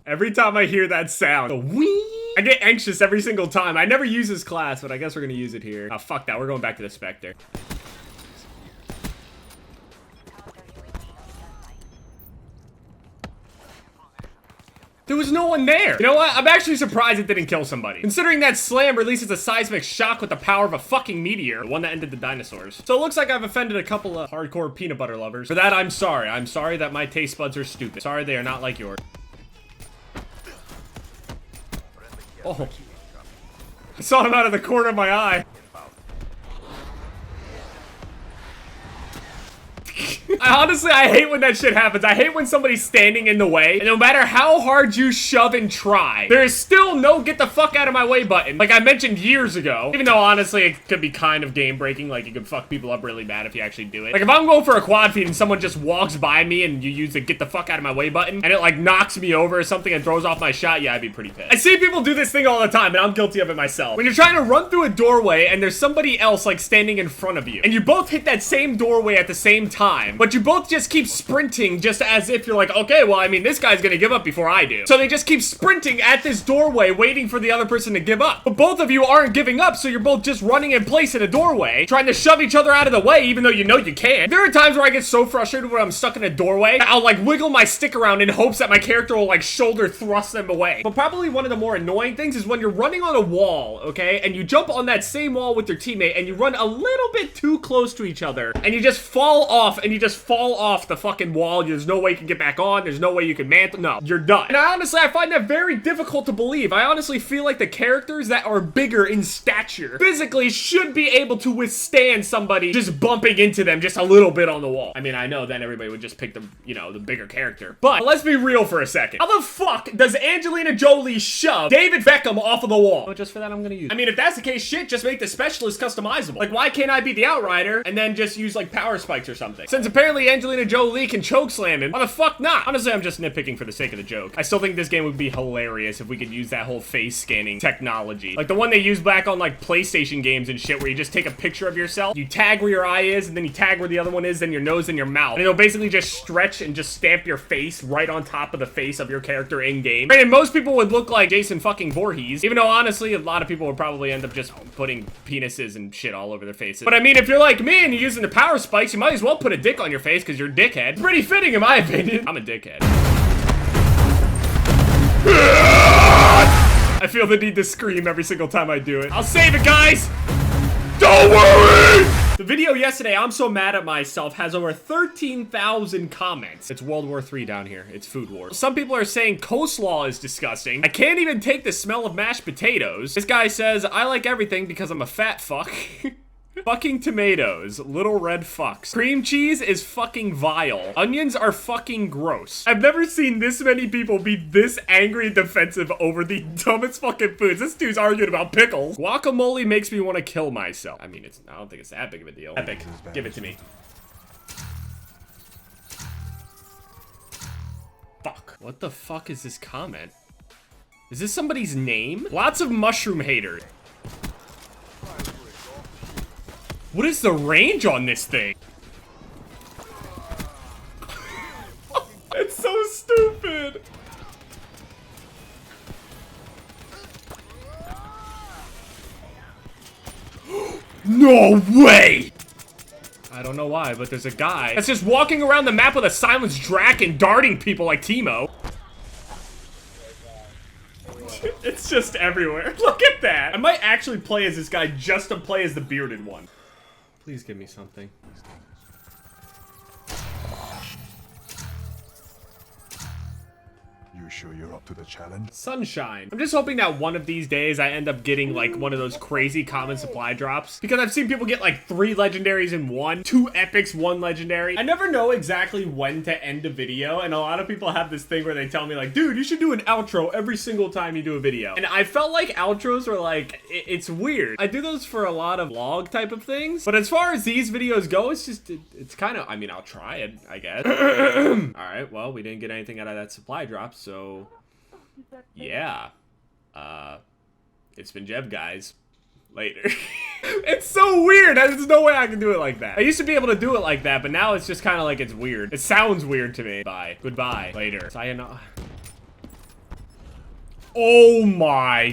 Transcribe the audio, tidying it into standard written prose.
Every time I hear that sound, the whee, I get anxious every single time. I never use this class, but I guess we're gonna use it here. Oh, fuck that. We're going back to the Spectre. There was no one there. You know what? I'm actually surprised it didn't kill somebody. Considering that slam releases a seismic shock with the power of a fucking meteor. The one that ended the dinosaurs. So it looks like I've offended a couple of hardcore peanut butter lovers. For that, I'm sorry. I'm sorry that my taste buds are stupid. Sorry they are not like yours. Oh. I saw him out of the corner of my eye. I hate when that shit happens. I hate when somebody's standing in the way, and no matter how hard you shove and try, there is still no get the fuck out of my way button. Like I mentioned years ago, even though honestly it could be kind of game breaking, like you could fuck people up really bad if you actually do it. Like if I'm going for a quad feed and someone just walks by me and you use the get the fuck out of my way button, and it like knocks me over or something and throws off my shot, yeah, I'd be pretty pissed. I see people do this thing all the time, and I'm guilty of it myself. When you're trying to run through a doorway and there's somebody else like standing in front of you, and you both hit that same doorway at the same time, but you both just keep sprinting just as if you're like, okay, well, I mean, this guy's gonna give up before I do. So they just keep sprinting at this doorway waiting for the other person to give up. But both of you aren't giving up, so you're both just running in place in a doorway, trying to shove each other out of the way, even though you know you can't. There are times where I get so frustrated when I'm stuck in a doorway, I'll like wiggle my stick around in hopes that my character will like shoulder thrust them away. But probably one of the more annoying things is when you're running on a wall, okay, and you jump on that same wall with your teammate, and you run a little bit too close to each other, and you just fall off, and you just fall off the fucking wall. There's no way you can get back on. There's no way you can mantle. No, you're done. And I find that very difficult to believe. I honestly feel like the characters that are bigger in stature physically should be able to withstand somebody just bumping into them just a little bit on the wall. I mean, I know then everybody would just pick the, you know, the bigger character. But let's be real for a second. How the fuck does Angelina Jolie shove David Beckham off of the wall? Oh, just for that, I'm gonna use it. I mean, if that's the case, shit, just make the specialist customizable. Like, why can't I be the Outrider and then just use, like, power spikes or something? Since apparently Angelina Jolie can choke slam him, why the fuck not? Honestly, I'm just nitpicking for the sake of the joke. I still think this game would be hilarious if we could use that whole face scanning technology. Like the one they use back on like PlayStation games and shit, where you just take a picture of yourself, you tag where your eye is, and then you tag where the other one is, then your nose and your mouth. And it'll basically just stretch and just stamp your face right on top of the face of your character in game. And most people would look like Jason fucking Voorhees, even though honestly, a lot of people would probably end up just putting penises and shit all over their faces. But I mean, if you're like me and you're using the power spikes, you might as well put a dick on your face because you're a dickhead. Pretty fitting in my opinion. I'm a dickhead. I feel the need to scream every single time I do it. I'll save it, guys! Don't worry! The video yesterday, I'm so mad at myself, has over 13,000 comments. It's World War III down here. It's Food War. Some people are saying coleslaw is disgusting. I can't even take the smell of mashed potatoes. This guy says, I like everything because I'm a fat fuck. Fucking tomatoes, little red fucks. Cream cheese is fucking vile. Onions are fucking gross. I've never seen this many people be this angry and defensive over the dumbest fucking foods. This dude's arguing about pickles. Guacamole makes me want to kill myself. I mean, I don't think it's that big of a deal. Epic, give it to me. Fuck. What the fuck is this comment? Is this somebody's name? Lots of mushroom haters. What is the range on this thing? It's so stupid. No way! I don't know why, but there's a guy that's just walking around the map with a silenced drac and darting people like Teemo. It's just everywhere. Look at that. I might actually play as this guy just to play as the bearded one. Please give me something. You sure you're up to the challenge? Sunshine. I'm just hoping that one of these days I end up getting like one of those crazy common supply drops, because I've seen people get like 3 legendaries in one, 2 epics, 1 legendary. I never know exactly when to end a video, and a lot of people have this thing where they tell me like, dude, you should do an outro every single time you do a video. And I felt like outros were like, it's weird. I do those for a lot of vlog type of things, but as far as these videos go, it's just, it's kind of, I mean, I'll try it, I guess. All right, well, we didn't get anything out of that supply drop, so yeah, it's been Jeb, guys. Later. It's so weird. There's no way I can do it like that. I used to be able to do it like that, but now it's just kind of like it's weird. It sounds weird to me. Bye. Goodbye. Later. Sayonara. Oh my